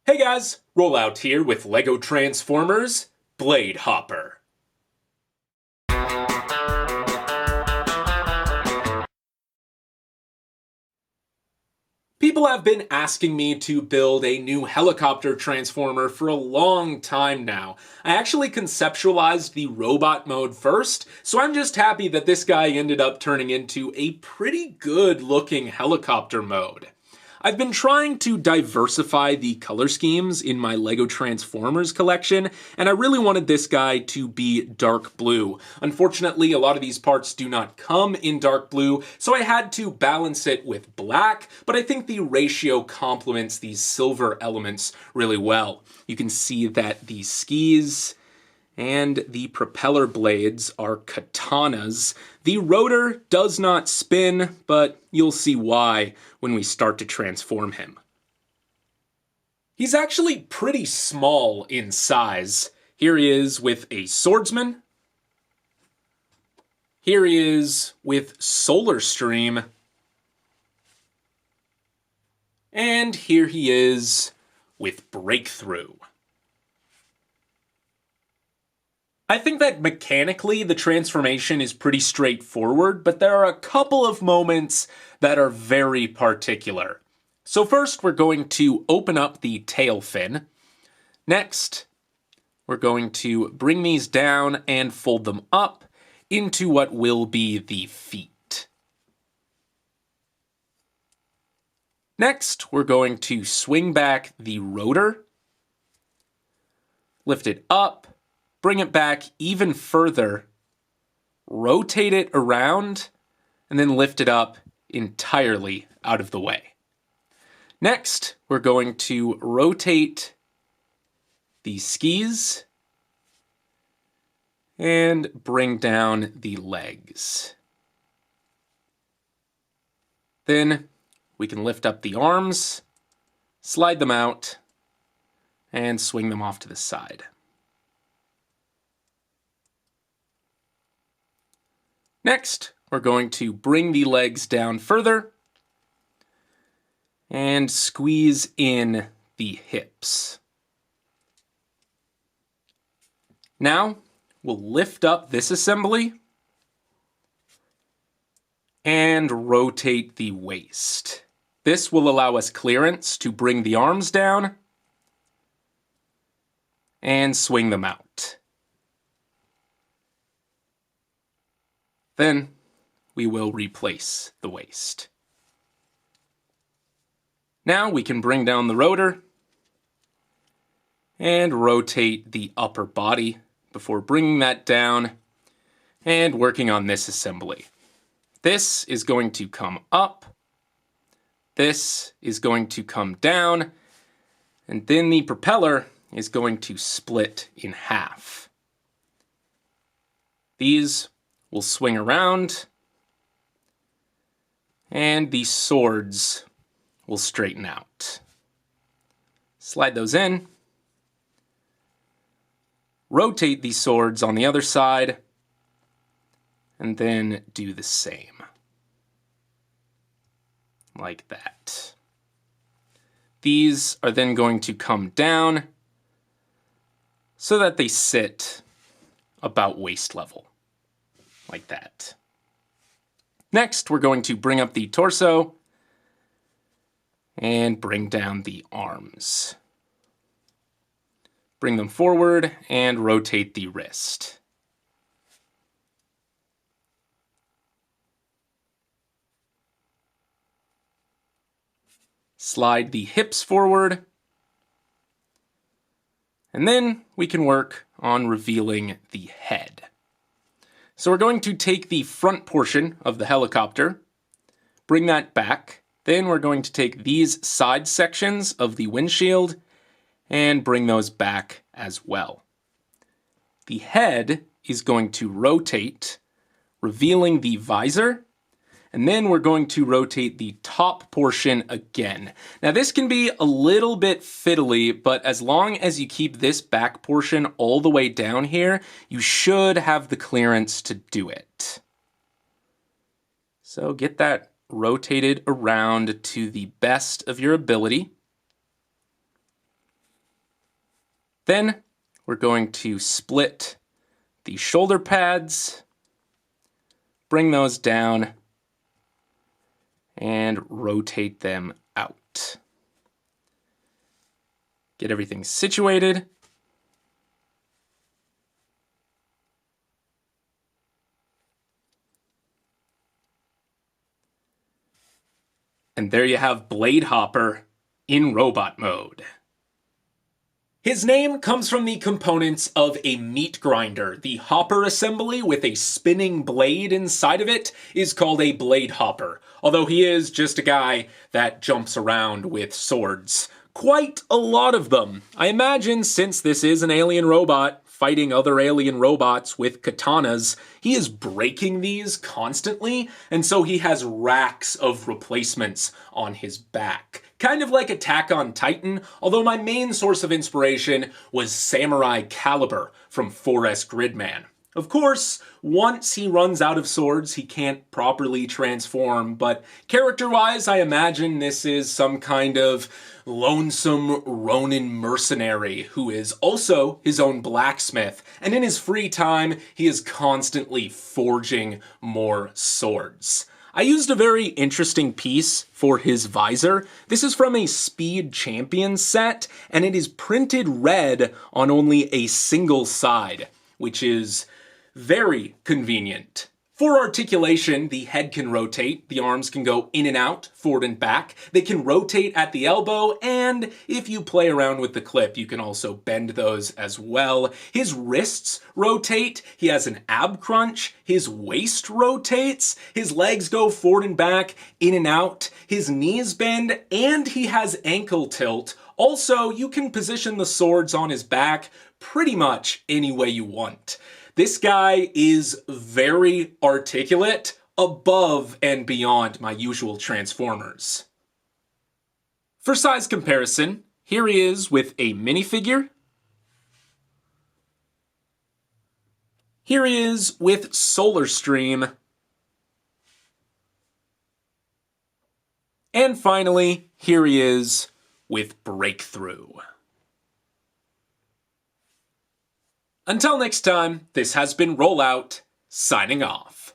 Hey guys, Rollout here with LEGO Transformers Bladehopper. People have been asking me to build a new helicopter transformer for a long time now. I actually conceptualized the robot mode first, so I'm just happy that this guy ended up turning into a pretty good looking helicopter mode. I've been trying to diversify the color schemes in my LEGO Transformers collection, and I really wanted this guy to be dark blue. Unfortunately, a lot of these parts do not come in dark blue, so I had to balance it with black, but I think the ratio complements these silver elements really well. You can see that the skis and the propeller blades are katanas. The rotor does not spin, but you'll see why when we start to transform him. He's actually pretty small in size. Here he is with a swordsman. Here he is with Solar Stream. And here he is with Breakthrough. I think that mechanically the transformation is pretty straightforward, but there are a couple of moments that are very particular. So first we're going to open up the tail fin. Next, we're going to bring these down and fold them up into what will be the feet. Next, we're going to swing back the rotor, lift it up, bring it back even further, rotate it around, and then lift it up entirely out of the way. Next, we're going to rotate the skis and bring down the legs. Then we can lift up the arms, slide them out, and swing them off to the side. Next, we're going to bring the legs down further and squeeze in the hips. Now, we'll lift up this assembly and rotate the waist. This will allow us clearance to bring the arms down and swing them out. Then we will replace the waist. Now we can bring down the rotor and rotate the upper body before bringing that down and working on this assembly. This is going to come up, this is going to come down, and then the propeller is going to split in half. These will swing around, and the swords will straighten out. Slide those in, rotate the swords on the other side, and then do the same. Like that. These are then going to come down so that they sit about waist level. Like that. Next, we're going to bring up the torso and bring down the arms. Bring them forward and rotate the wrist. Slide the hips forward. And then we can work on revealing the head. So we're going to take the front portion of the helicopter, bring that back. Then we're going to take these side sections of the windshield and bring those back as well. The head is going to rotate, revealing the visor, and then we're going to rotate the top portion again. Now this can be a little bit fiddly, but as long as you keep this back portion all the way down here, you should have the clearance to do it. So get that rotated around to the best of your ability. Then we're going to split the shoulder pads, bring those down, and rotate them out. Get everything situated. And there you have Bladehopper in robot mode. His name comes from the components of a meat grinder. The hopper assembly with a spinning blade inside of it is called a Bladehopper, although he is just a guy that jumps around with swords. Quite a lot of them. I imagine since this is an alien robot fighting other alien robots with katanas, he is breaking these constantly, and so he has racks of replacements on his back. Kind of like Attack on Titan, although my main source of inspiration was Samurai Caliber from 4S Gridman. Of course, once he runs out of swords, he can't properly transform, but character-wise, I imagine this is some kind of lonesome Ronin mercenary who is also his own blacksmith, and in his free time, he is constantly forging more swords. I used a very interesting piece for his visor. This is from a Speed Champion set, and it is printed red on only a single side, which is very convenient. For articulation, the head can rotate, the arms can go in and out, forward and back, they can rotate at the elbow, and if you play around with the clip, you can also bend those as well. His wrists rotate, he has an ab crunch, his waist rotates, his legs go forward and back, in and out, his knees bend, and he has ankle tilt. Also, you can position the swords on his back pretty much any way you want. This guy is very articulate, above and beyond my usual Transformers. For size comparison, here he is with a minifigure. Here he is with Solar Stream. And finally, here he is with Breakthrough. Until next time, this has been Rollout, signing off.